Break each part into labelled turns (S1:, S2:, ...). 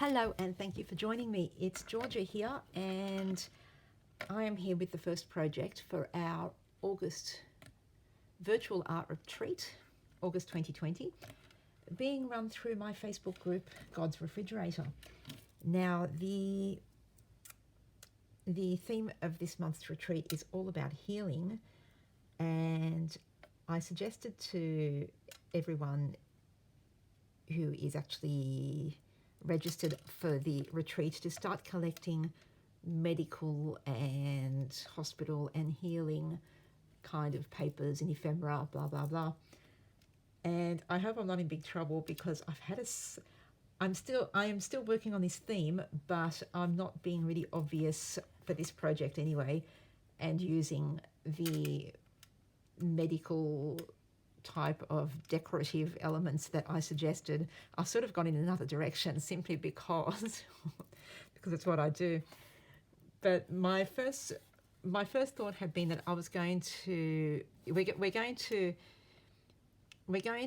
S1: Hello and thank you for joining me. It's Georgia here and I am here with the first project for our August virtual art retreat, August 2020, being run through my Facebook group, God's Refrigerator. Now the theme of this month's retreat is all about healing, and I suggested to everyone who is actually registered for the retreat to start collecting medical and hospital and healing kind of papers and ephemera, blah blah blah. And I hope I'm not in big trouble because I am still working on this theme, but I'm not being really obvious for this project anyway, and using the medical type of decorative elements that I suggested. I've sort of gone in another direction simply because it's what I do. But my first thought had been that I was going to we're going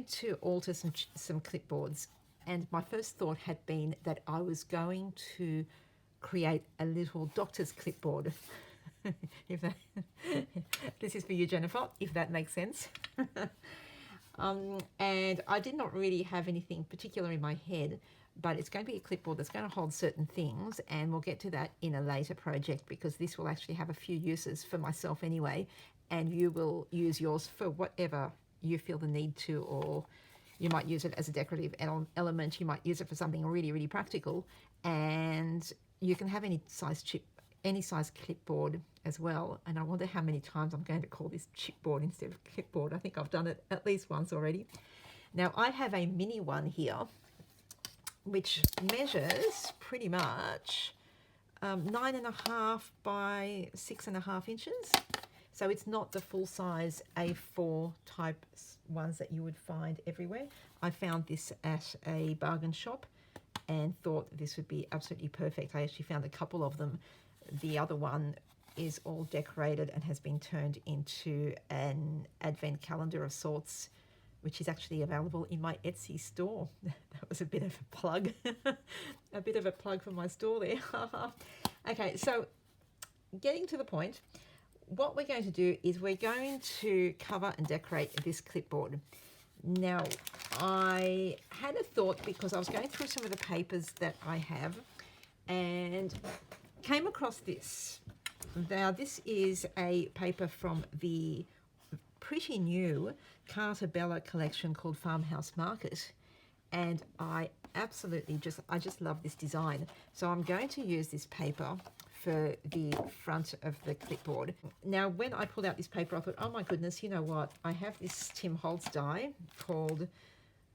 S1: to alter some clipboards, and my first thought had been that I was going to create a little doctor's clipboard. If that this is for you, Jennifer, if that makes sense. And I did not really have anything particular in my head, but it's going to be a clipboard that's going to hold certain things, and we'll get to that in a later project because this will actually have a few uses for myself anyway, and you will use yours for whatever you feel the need to, or you might use it as a decorative element, you might use it for something really, really practical, and you can have any size clipboard as well. And I wonder how many times I'm going to call this chipboard instead of clipboard. I think I've done it at least once already. Now I have a mini one here which measures pretty much 9.5 by 6.5 inches. So it's not the full size A4 type ones that you would find everywhere. I found this at a bargain shop and thought this would be absolutely perfect. I actually found a couple of them. The other one is all decorated and has been turned into an advent calendar of sorts, which is actually available in my Etsy store. That was a bit of a plug. A bit of a plug for my store there. Okay, so getting to the point, what we're going to do is we're going to cover and decorate this clipboard. Now, I had a thought because I was going through some of the papers that I have and came across this. Now, this is a paper from the pretty new Carta Bella collection called Farmhouse Market, and I just love this design. So I'm going to use this paper for the front of the clipboard. Now, when I pulled out this paper, I thought, oh my goodness, you know what? I have this Tim Holtz die called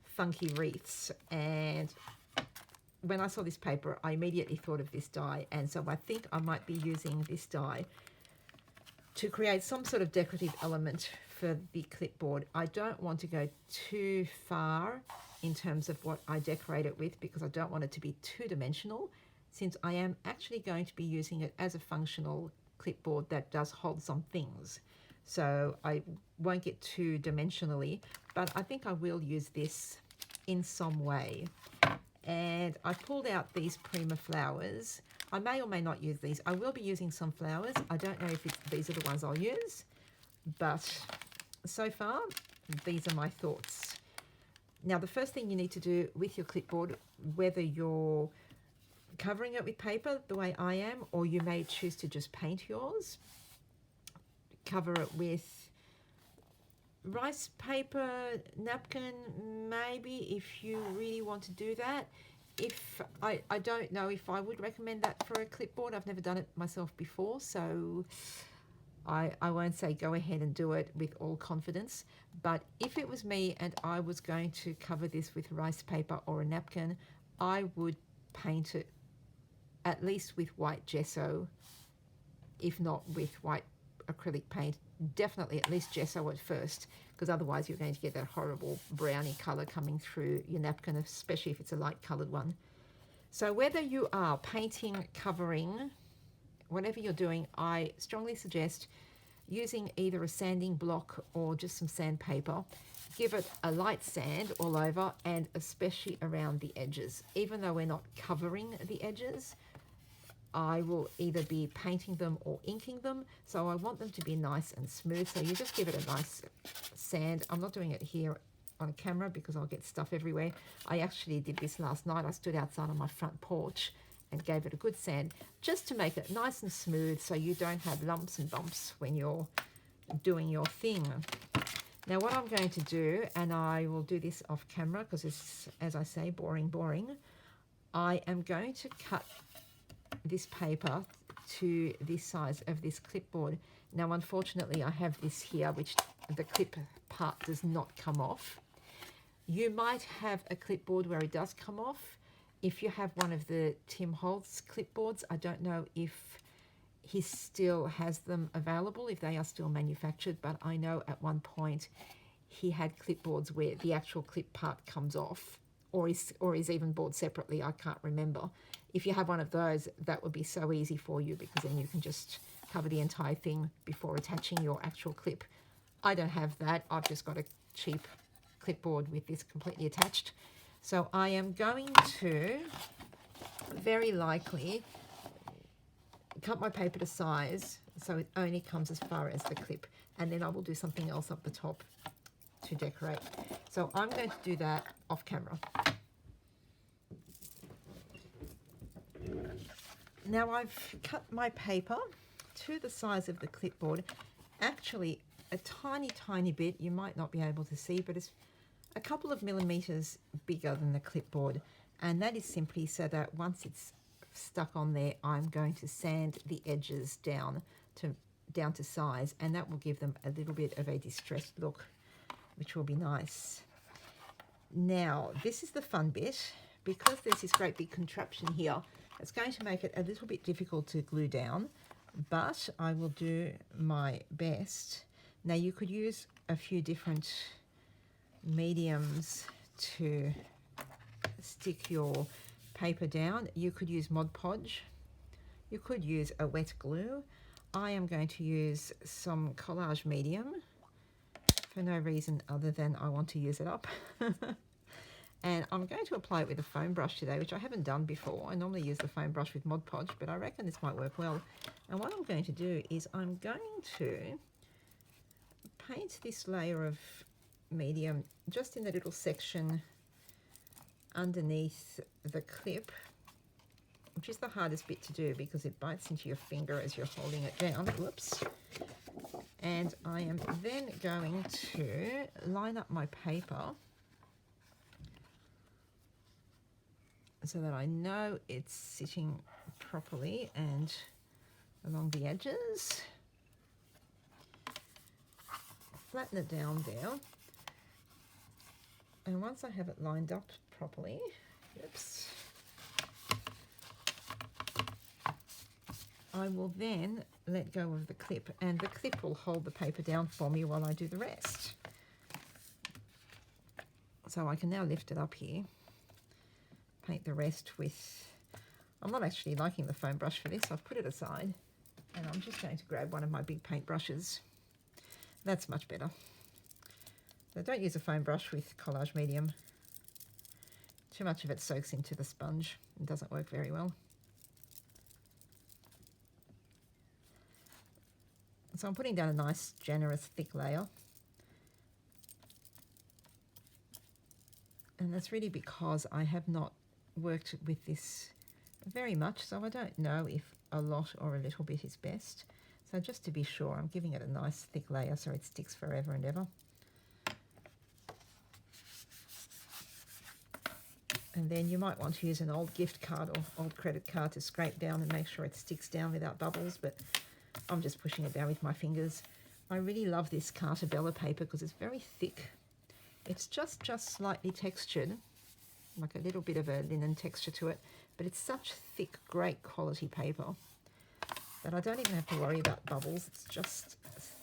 S1: Funky Wreaths, and when I saw this paper, I immediately thought of this die, and so I think I might be using this die to create some sort of decorative element for the clipboard. I don't want to go too far in terms of what I decorate it with because I don't want it to be two-dimensional, since I am actually going to be using it as a functional clipboard that does hold some things. So I won't get too dimensionally, but I think I will use this in some way. And I pulled out these Prima flowers. I may or may not use these. I will be using some flowers. I don't know if these are the ones I'll use, but so far, these are my thoughts. Now, the first thing you need to do with your clipboard, whether you're covering it with paper the way I am, or you may choose to just paint yours, cover it with rice paper, napkin, maybe, if you really want to do that. If I don't know if I would recommend that for a clipboard. I've never done it myself before, so I won't say go ahead and do it with all confidence. But if it was me and I was going to cover this with rice paper or a napkin, I would paint it at least with white gesso, if not with white acrylic paint. Definitely at least gesso at first, because otherwise you're going to get that horrible browny color coming through your napkin, especially if it's a light colored one. So whether you are painting, covering, whatever you're doing, I strongly suggest using either a sanding block or just some sandpaper give it a light sand all over, and especially around the edges. Even though we're not covering the edges, I will either be painting them or inking them, so I want them to be nice and smooth. So you just give it a nice sand. I'm not doing it here on camera because I'll get stuff everywhere. I actually did this last night. I stood outside on my front porch and gave it a good sand just to make it nice and smooth so you don't have lumps and bumps when you're doing your thing. Now what I'm going to do, and I will do this off camera because it's, as I say, boring. I am going to cut this paper to this size of this clipboard. Now unfortunately I have this here which the clip part does not come off. You might have a clipboard where it does come off. If you have one of the Tim Holtz clipboards, I don't know if he still has them available, if they are still manufactured, but I know at one point he had clipboards where the actual clip part comes off, or is even bought separately, I can't remember. If you have one of those, that would be so easy for you because then you can just cover the entire thing before attaching your actual clip. I don't have that. I've just got a cheap clipboard with this completely attached. So I am going to very likely cut my paper to size so it only comes as far as the clip, and then I will do something else up the top to decorate. So I'm going to do that off camera. Now I've cut my paper to the size of the clipboard, actually a tiny bit, you might not be able to see, but it's a couple of millimeters bigger than the clipboard, and that is simply so that once it's stuck on there, I'm going to sand the edges down to size, and that will give them a little bit of a distressed look, which will be nice. Now this is the fun bit, because there's this great big contraption here. It's going to make it a little bit difficult to glue down, but I will do my best. Now you could use a few different mediums to stick your paper down. You could use Mod Podge. You could use a wet glue. I am going to use some collage medium for no reason other than I want to use it up. And I'm going to apply it with a foam brush today, which I haven't done before. I normally use the foam brush with Mod Podge, but I reckon this might work well. And what I'm going to do is I'm going to paint this layer of medium just in the little section underneath the clip, which is the hardest bit to do because it bites into your finger as you're holding it down. Whoops. And I am then going to line up my paper so that I know it's sitting properly and along the edges. Flatten it down there. And once I have it lined up properly, oops, I will then let go of the clip, and the clip will hold the paper down for me while I do the rest. So I can now lift it up here, paint the rest with, I'm not actually liking the foam brush for this, I've put it aside, and I'm just going to grab one of my big paint brushes. That's much better. So don't use a foam brush with collage medium. Too much of it soaks into the sponge and doesn't work very well. So I'm putting down a nice, generous, thick layer. And that's really because I have not worked with this very much, so I don't know if a lot or a little bit is best. So just to be sure, I'm giving it a nice thick layer so it sticks forever and ever. And then you might want to use an old gift card or old credit card to scrape down and make sure it sticks down without bubbles, but I'm just pushing it down with my fingers. I really love this Carta Bella paper because it's very thick. It's just slightly textured, like a little bit of a linen texture to it, but it's such thick, great quality paper that I don't even have to worry about bubbles. It's just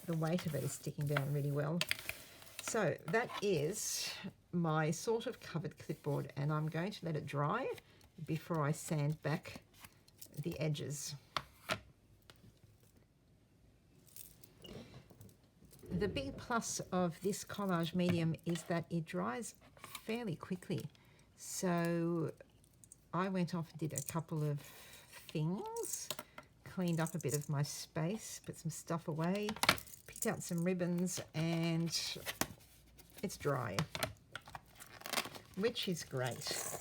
S1: the weight of it is sticking down really well. So that is my sort of covered clipboard, and I'm going to let it dry before I sand back the edges. The big plus of this collage medium is that it dries fairly quickly. So I went off and did a couple of things, cleaned up a bit of my space, put some stuff away, picked out some ribbons, and it's dry, which is great.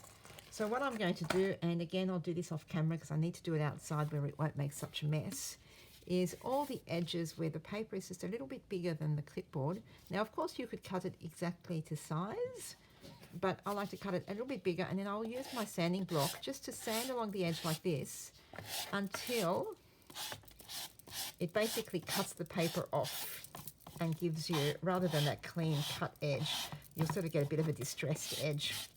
S1: So what I'm going to do, and again I'll do this off camera because I need to do it outside where it won't make such a mess, is all the edges where the paper is just a little bit bigger than the clipboard. Now of course you could cut it exactly to size, but I like to cut it a little bit bigger, and then I'll use my sanding block just to sand along the edge like this until it basically cuts the paper off and gives you, rather than that clean cut edge, you'll sort of get a bit of a distressed edge,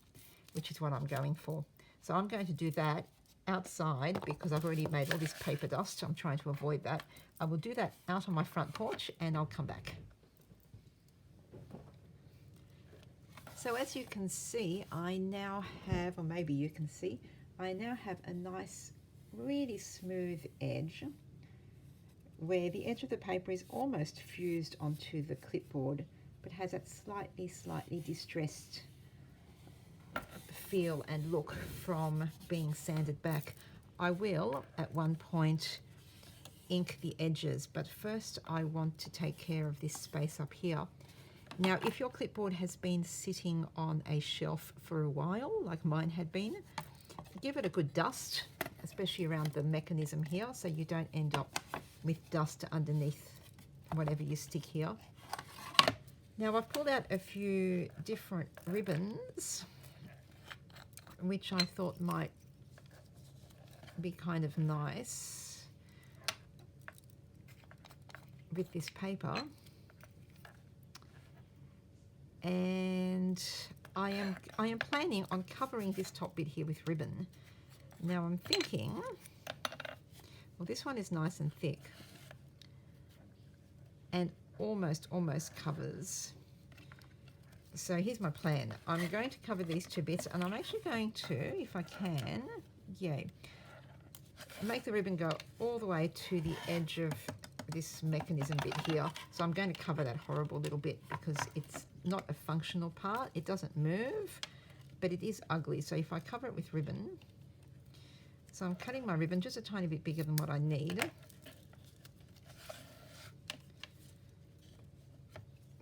S1: which is what I'm going for. So I'm going to do that outside because I've already made all this paper dust. I'm trying to avoid that. I will do that out on my front porch and I'll come back. So as you can see, I now have, or maybe you can see, I now have a nice, really smooth edge where the edge of the paper is almost fused onto the clipboard, but has that slightly distressed feel and look from being sanded back. I will, at one point, ink the edges, but first I want to take care of this space up here. Now, if your clipboard has been sitting on a shelf for a while, like mine had been, give it a good dust, especially around the mechanism here, so you don't end up with dust underneath whatever you stick here. Now, I've pulled out a few different ribbons, which I thought might be kind of nice with this paper. And I am planning on covering this top bit here with ribbon. Now I'm thinking, well, this one is nice and thick and almost covers. So here's my plan. I'm going to cover these two bits, and I'm actually going to, if I can, make the ribbon go all the way to the edge of this mechanism bit here. So I'm going to cover that horrible little bit because it's not a functional part. It doesn't move, but it is ugly. So if I cover it with ribbon, so I'm cutting my ribbon just a tiny bit bigger than what I need,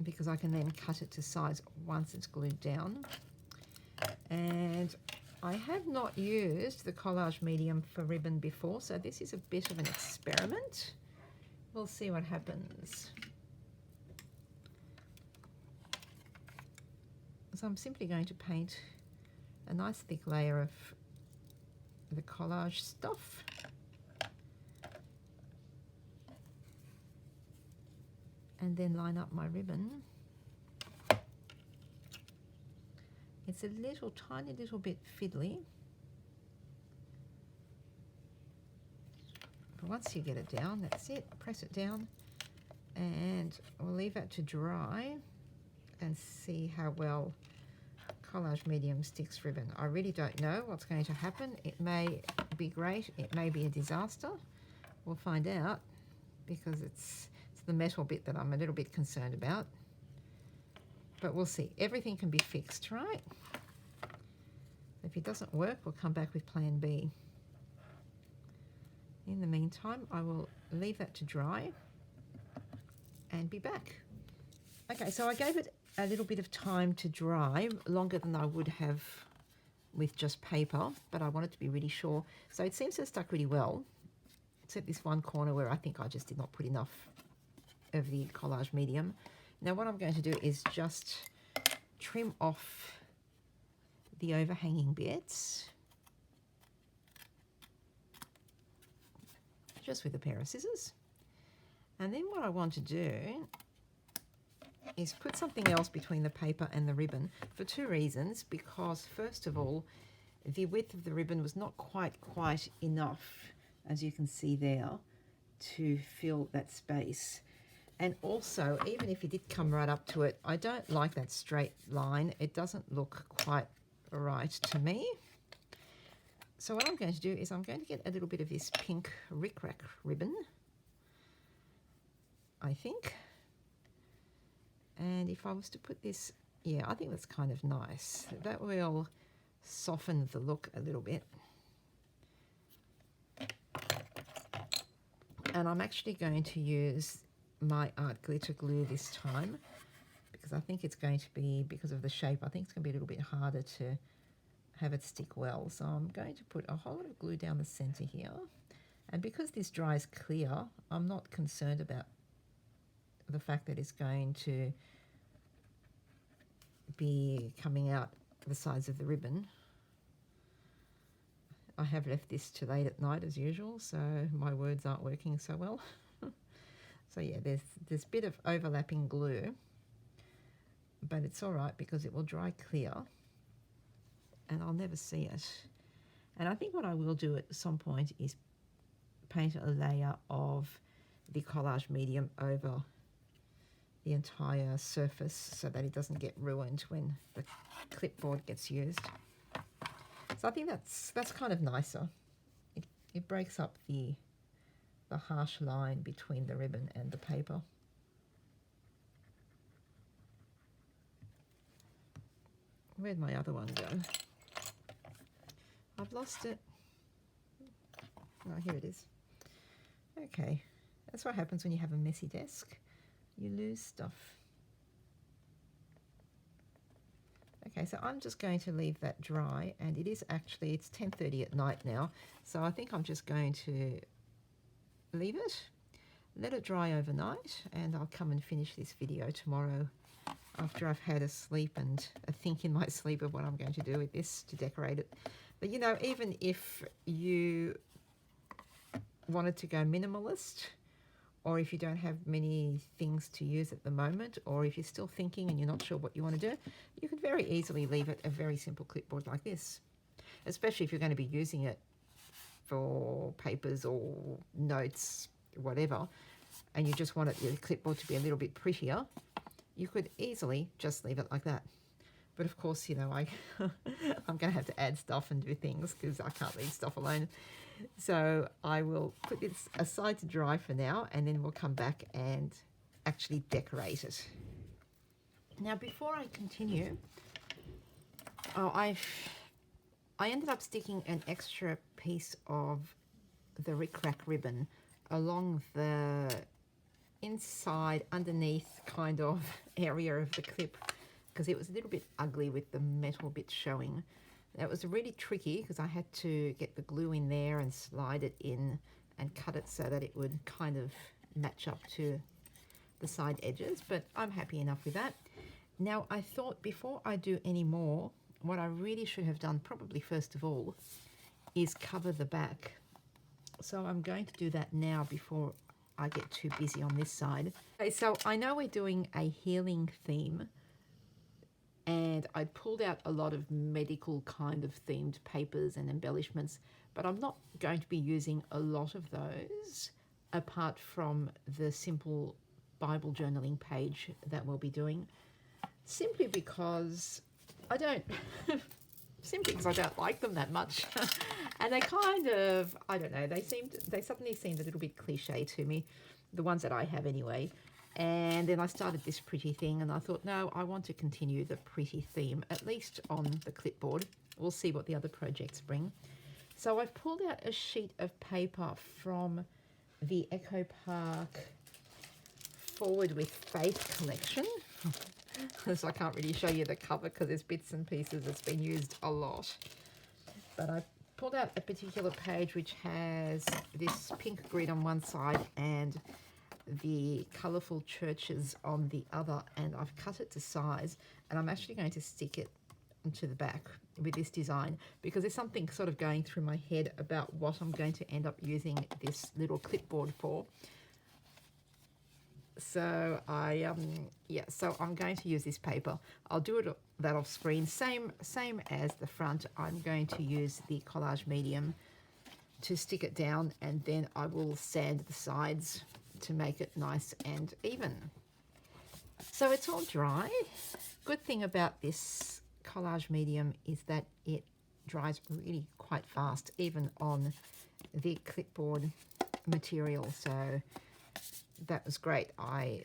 S1: because I can then cut it to size once it's glued down. And I have not used the collage medium for ribbon before, so this is a bit of an experiment. We'll see what happens. So I'm simply going to paint a nice thick layer of the collage stuff. And then line up my ribbon. It's a little, tiny little bit fiddly. But once you get it down, that's it. Press it down and we'll leave that to dry and see how well collage medium sticks ribbon. I really don't know what's going to happen. It may be great, it may be a disaster. We'll find out, because it's the metal bit that I'm a little bit concerned about. But we'll see. Everything can be fixed, right? If it doesn't work, we'll come back with plan B. In the meantime, I will leave that to dry and be back. Okay, so I gave it a little bit of time to dry, longer than I would have with just paper, but I wanted to be really sure. So it seems to have stuck really well, except this one corner where I think I just did not put enough of the collage medium. Now what I'm going to do is just trim off the overhanging bits, just with a pair of scissors. And then what I want to do is put something else between the paper and the ribbon for two reasons. Because first of all, the width of the ribbon was not quite enough, as you can see there, to fill that space. And also, even if you did come right up to it, I don't like that straight line. It doesn't look quite right to me. So what I'm going to do is I'm going to get a little bit of this pink rickrack ribbon, I think. And if I was to put this, yeah, I think that's kind of nice. That will soften the look a little bit. And I'm actually going to use my art glitter glue this time, because I think it's going to be, because of the shape, I think it's going to be a little bit harder to have it stick well. So I'm going to put a whole lot of glue down the center here. And because this dries clear, I'm not concerned about the fact that it's going to be coming out the sides of the ribbon. I have left this to late at night as usual, so my words aren't working so well. So yeah, there's this bit of overlapping glue, but it's all right because it will dry clear and I'll never see it. And I think what I will do at some point is paint a layer of the collage medium over the entire surface so that it doesn't get ruined when the clipboard gets used. So I think that's kind of nicer. It breaks up the harsh line between the ribbon and the paper. Where'd my other one go? I've lost it. Oh, here it is. Okay, that's what happens when you have a messy desk. You lose stuff. Okay, so I'm just going to leave that dry, and it is actually, it's 10:30 at night now, so I think I'm just going to leave it, let it dry overnight, and I'll come and finish this video tomorrow after I've had a sleep and a think in my sleep of what I'm going to do with this to decorate it. But you know, even if you wanted to go minimalist, or if you don't have many things to use at the moment, or if you're still thinking and you're not sure what you want to do, you could very easily leave it a very simple clipboard like this, especially if you're going to be using it for papers or notes, whatever, and you just want your clipboard to be a little bit prettier. You could easily just leave it like that. But of course, you know, I'm going to have to add stuff and do things because I can't leave stuff alone. So I will put this aside to dry for now, and then we'll come back and actually decorate it. Now, before I continue, I ended up sticking an extra piece of the Ric Rac ribbon along the inside, underneath kind of area of the clip, because it was a little bit ugly with the metal bit showing. That was really tricky because I had to get the glue in there and slide it in and cut it so that it would kind of match up to the side edges, but I'm happy enough with that. Now, I thought before I do any more, what I really should have done probably first of all is cover the back. So I'm going to do that now before I get too busy on this side. Okay, so I know we're doing a healing theme, and I pulled out a lot of medical kind of themed papers and embellishments, but I'm not going to be using a lot of those apart from the simple Bible journaling page that we'll be doing, simply because I don't like them that much. And they kind of, I don't know, they suddenly seemed a little bit cliche to me, the ones that I have anyway. And then I started this pretty thing, and I thought, no, I want to continue the pretty theme, at least on the clipboard. We'll see what the other projects bring. So I've pulled out a sheet of paper from the Echo Park Forward with Faith collection. So I can't really show you the cover because there's bits and pieces. It's been used a lot. But I pulled out a particular page which has this pink grid on one side and the colourful churches on the other, and I've cut it to size, and I'm actually going to stick it onto the back with this design because there's something sort of going through my head about what I'm going to end up using this little clipboard for. So so I'm going to use this paper. I'll do that off screen, same as the front. I'm going to use the collage medium to stick it down, and then I will sand the sides to make it nice and even. So it's all dry. Good thing about this collage medium is that it dries really quite fast, even on the clipboard material. So that was great. I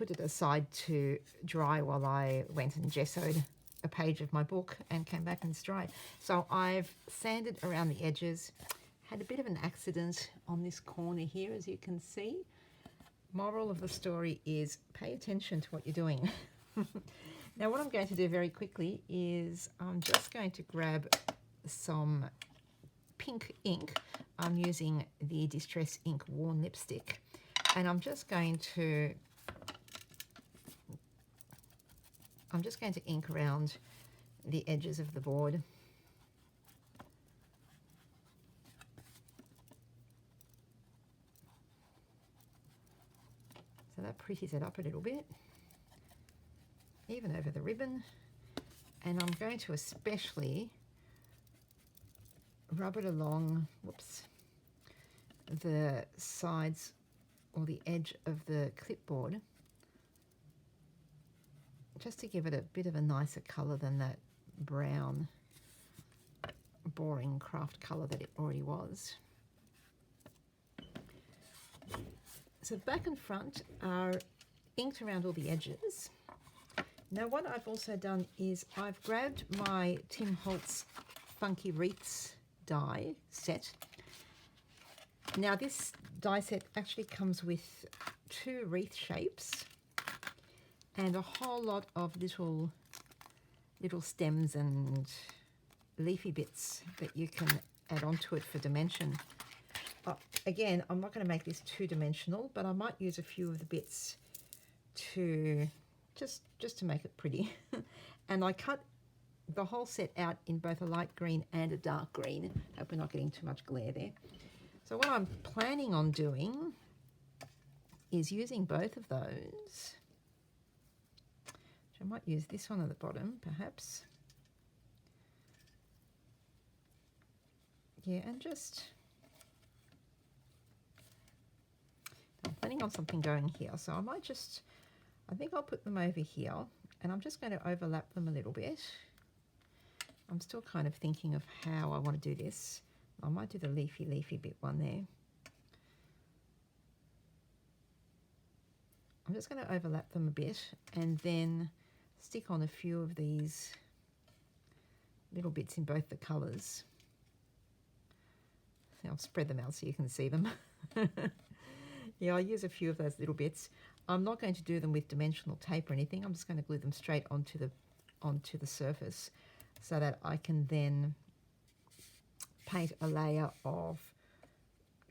S1: put it aside to dry while I went and gessoed a page of my book and came back and it's dry. So I've sanded around the edges, had a bit of an accident on this corner here, as you can see. Moral of the story is pay attention to what you're doing. Now what I'm going to do very quickly is I'm just going to grab some pink ink. I'm using the Distress Ink Worn Lipstick, and I'm just going to ink around the edges of the board. So that pretties it up a little bit, even over the ribbon. And I'm going to especially rub it along, whoops, the sides or the edge of the clipboard, just to give it a bit of a nicer colour than that brown, boring craft colour that it already was. So back and front are inked around all the edges. Now what I've also done is I've grabbed my Tim Holtz Funky Wreaths die set. Now this die set actually comes with 2 wreath shapes and a whole lot of little stems and leafy bits that you can add onto it for dimension. Again, I'm not going to make this 2-dimensional, but I might use a few of the bits to just to make it pretty. And I cut the whole set out in both a light green and a dark green. Hope we're not getting too much glare there. So what I'm planning on doing is using both of those. I might use this one at the bottom, perhaps. Yeah, and just... I'm planning on something going here, so I might just... I think I'll put them over here, and I'm just going to overlap them a little bit. I'm still kind of thinking of how I want to do this. I might do the leafy bit one there. I'm just going to overlap them a bit and then stick on a few of these little bits in both the colours. I'll spread them out so you can see them. Yeah, I'll use a few of those little bits. I'm not going to do them with dimensional tape or anything. I'm just going to glue them straight onto the surface so that I can then paint a layer of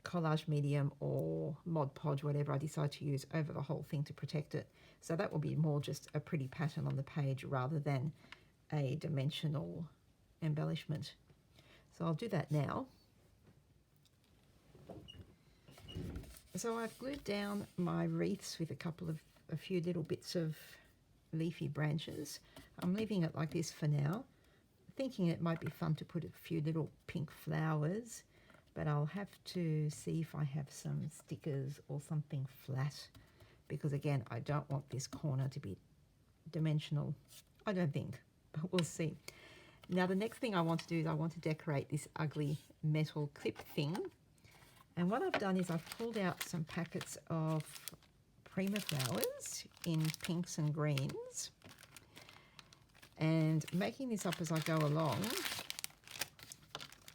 S1: collage medium or Mod Podge, whatever I decide to use, over the whole thing to protect it. So that will be more just a pretty pattern on the page rather than a dimensional embellishment. So I'll do that now. So I've glued down my wreaths with a few little bits of leafy branches. I'm leaving it like this for now, thinking it might be fun to put a few little pink flowers, but I'll have to see if I have some stickers or something flat, because again, I don't want this corner to be dimensional. I don't think, but we'll see. Now the next thing I want to do is I want to decorate this ugly metal clip thing. And what I've done is I've pulled out some packets of Prima flowers in pinks and greens, and making this up as I go along.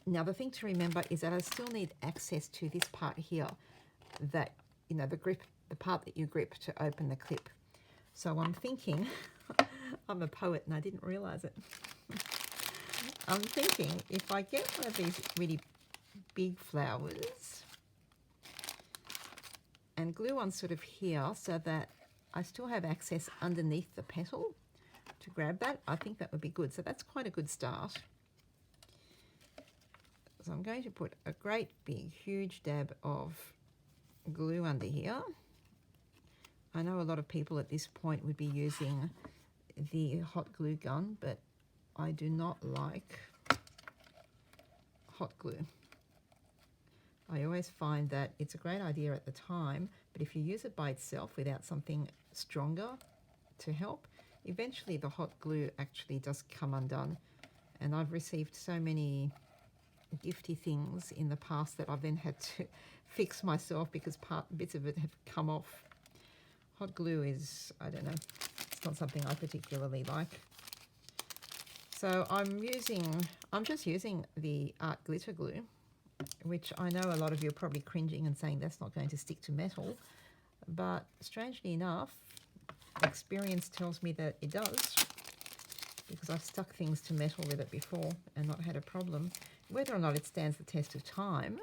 S1: Now the thing to remember is that I still need access to this part here, that, you know, the grip, the part that you grip to open the clip. So I'm thinking, I'm a poet and I didn't realize it. I'm thinking if I get one of these really big flowers and glue one sort of here so that I still have access underneath the petal to grab that, I think that would be good. So that's quite a good start. So I'm going to put a great big huge dab of glue under here. I know a lot of people at this point would be using the hot glue gun, but I do not like hot glue. I always find that it's a great idea at the time, but if you use it by itself without something stronger to help, eventually the hot glue actually does come undone. And I've received so many gifty things in the past that I've then had to fix myself because bits of it have come off. Hot glue is, I don't know, it's not something I particularly like. So I'm just using the art glitter glue, which I know a lot of you are probably cringing and saying that's not going to stick to metal, but strangely enough, experience tells me that it does, because I've stuck things to metal with it before and not had a problem. Whether or not it stands the test of time,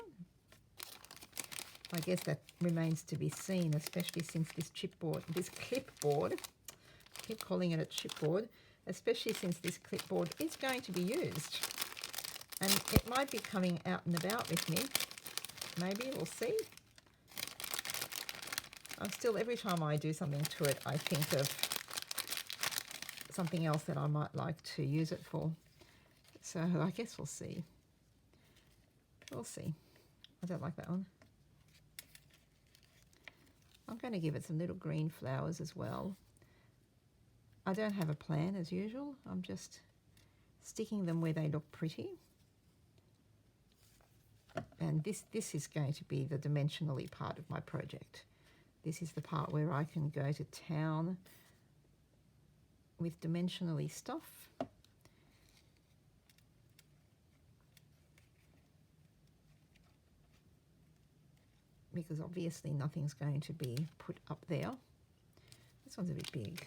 S1: I guess that remains to be seen, especially since this clipboard, I keep calling it a chipboard, especially since this clipboard is going to be used. And it might be coming out and about with me. Maybe, we'll see. I'm still, every time I do something to it, I think of something else that I might like to use it for. So I guess we'll see. We'll see. I don't like that one. I'm going to give it some little green flowers as well. I don't have a plan as usual. I'm just sticking them where they look pretty. And this is going to be the dimensionally part of my project. This is the part where I can go to town with dimensionally stuff. Because obviously nothing's going to be put up there. This one's a bit big.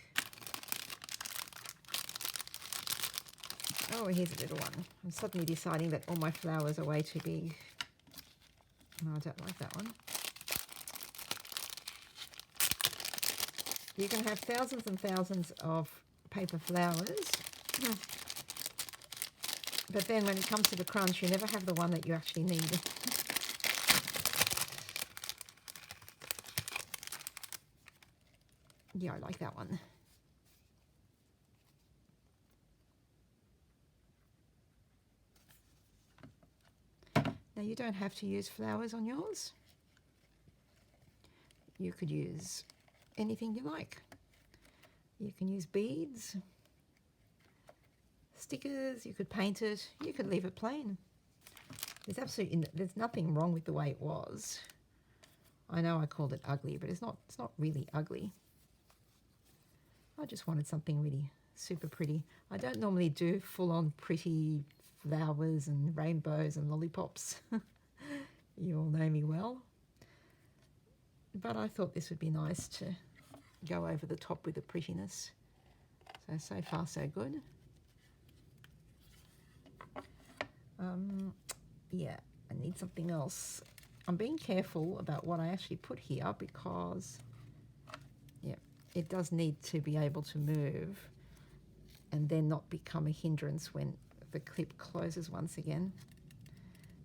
S1: Oh, here's a little one. I'm suddenly deciding that all my flowers are way too big. No, I don't like that one. You can have thousands and thousands of paper flowers, but then when it comes to the crunch, you never have the one that you actually need. Yeah, I like that one. Now, you don't have to use flowers on yours. You could use anything you like. You can use beads, stickers, you could paint it, you could leave it plain. There's nothing wrong with the way it was. I know I called it ugly, but it's not really ugly. I just wanted something really super pretty. I don't normally do full-on pretty flowers and rainbows and lollipops. You all know me well. But I thought this would be nice to go over the top with the prettiness. So far so good. Yeah, I need something else. I'm being careful about what I actually put here because, yeah, it does need to be able to move and then not become a hindrance when the clip closes once again.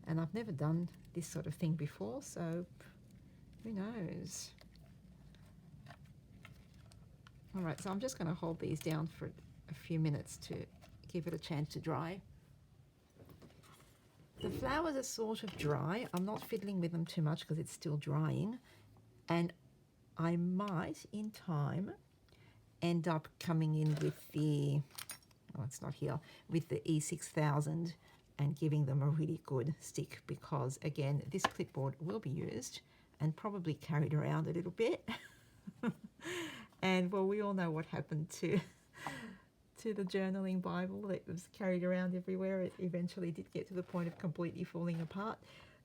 S1: And I've never done this sort of thing before, so who knows? All right, so I'm just going to hold these down for a few minutes to give it a chance to dry. The flowers are sort of dry. I'm not fiddling with them too much because it's still drying. And I might, in time, end up coming in with the, oh, it's not here, with the E6000 and giving them a really good stick because, again, this clipboard will be used and probably carried around a little bit. And, well, we all know what happened to the journaling Bible. It was carried around everywhere. It eventually did get to the point of completely falling apart.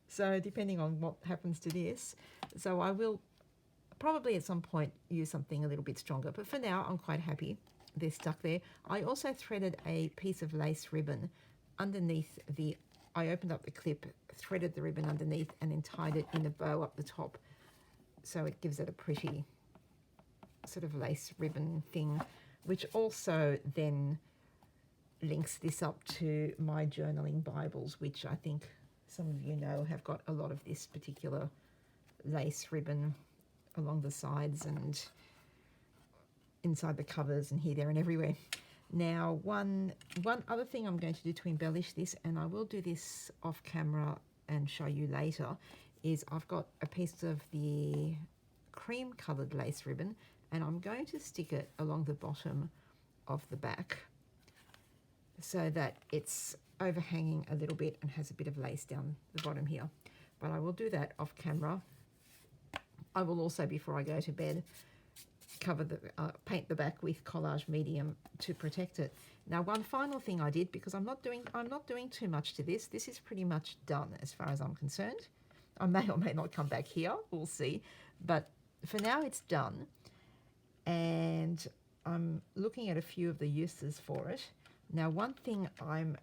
S1: So depending on what happens to this. So I will probably at some point use something a little bit stronger. But for now, I'm quite happy. They're stuck there. I also threaded a piece of lace ribbon underneath the, I opened up the clip, threaded the ribbon underneath and then tied it in a bow up the top. So it gives it a pretty sort of lace ribbon thing, which also then links this up to my journaling Bibles, which I think some of you know have got a lot of this particular lace ribbon along the sides and inside the covers and here, there and everywhere. Now, one other thing I'm going to do to embellish this, and I will do this off camera and show you later, is I've got a piece of the cream coloured lace ribbon and I'm going to stick it along the bottom of the back so that it's overhanging a little bit and has a bit of lace down the bottom here. But I will do that off camera. I will also, before I go to bed, paint the back with collage medium to protect it. Now, one final thing I did, because I'm not doing too much to this. This is pretty much done as far as I'm concerned. I may or may not come back here. We'll see. But for now, it's done. And I'm looking at a few of the uses for it. Now, one thing I'm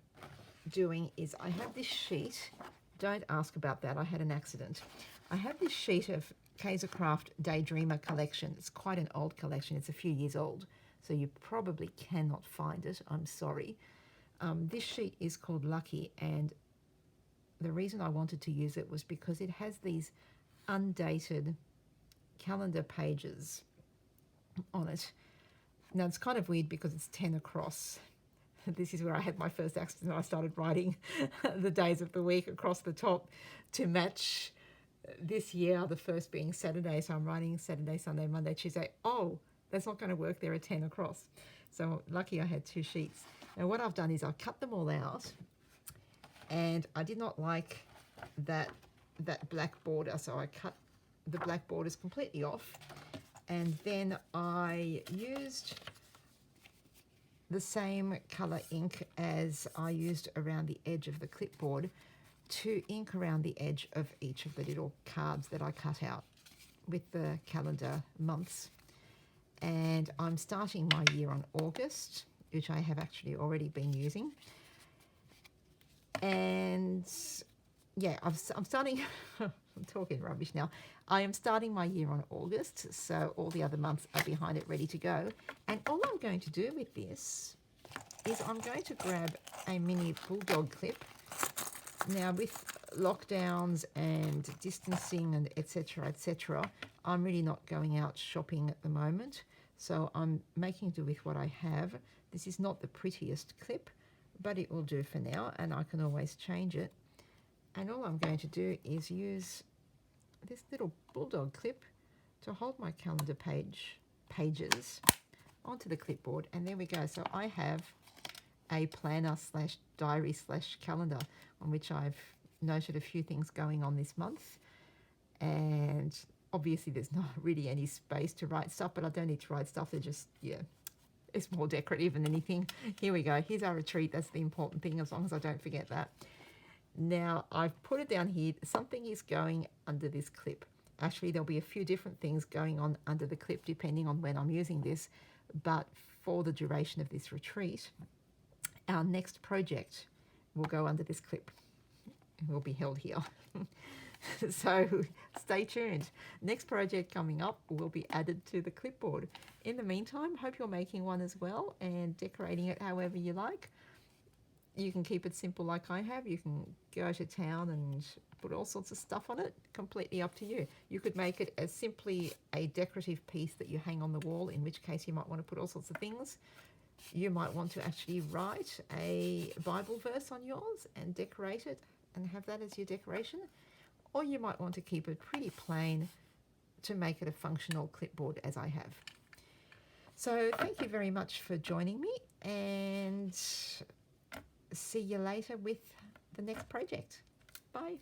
S1: doing is I have this sheet. Don't ask about that. I had an accident. I have this sheet of Kaiser Craft Daydreamer collection. It's quite an old collection. It's a few years old, so you probably cannot find it. I'm sorry. This sheet is called Lucky, and the reason I wanted to use it was because it has these undated calendar pages on it. Now, it's kind of weird because it's 10 across. This is where I had my first accident. I started writing the days of the week across the top to match this year, the first being Saturday. So I'm writing Saturday, Sunday, Monday, Tuesday. Oh, that's not going to work. There are 10 across. So lucky I had 2 sheets. Now what I've done is I've cut them all out, and I did not like that black border. So I cut the black borders completely off. And then I used the same colour ink as I used around the edge of the clipboard to ink around the edge of each of the little cards that I cut out with the calendar months. And I'm starting my year on August, which I have actually already been using. And yeah, I'm starting, I'm talking rubbish now. I am starting my year on August, so all the other months are behind it, ready to go. And all I'm going to do with this is I'm going to grab a mini bulldog clip. Now, with lockdowns and distancing and etc., I'm really not going out shopping at the moment. So I'm making do with what I have. This is not the prettiest clip, but it will do for now, and I can always change it. And all I'm going to do is use this little bulldog clip to hold my calendar pages onto the clipboard, and there we go. So I have a planner slash diary slash calendar on which I've noted a few things going on this month, and obviously there's not really any space to write stuff, but I don't need to write stuff. They're just, yeah, it's more decorative than anything. Here we go. Here's our retreat. That's the important thing, as long as I don't forget that. Now, I've put it down here. Something is going under this clip. Actually, there'll be a few different things going on under the clip depending on when I'm using this. But for the duration of this retreat, our next project will go under this clip. It will be held here. So stay tuned. Next project coming up will be added to the clipboard. In the meantime, hope you're making one as well and decorating it however you like. You can keep it simple like I have. You can go to town and put all sorts of stuff on it. Completely up to you. You could make it as simply a decorative piece that you hang on the wall, in which case you might want to put all sorts of things. You might want to actually write a Bible verse on yours and decorate it and have that as your decoration. Or you might want to keep it pretty plain to make it a functional clipboard as I have. So thank you very much for joining me, and see you later with the next project. Bye.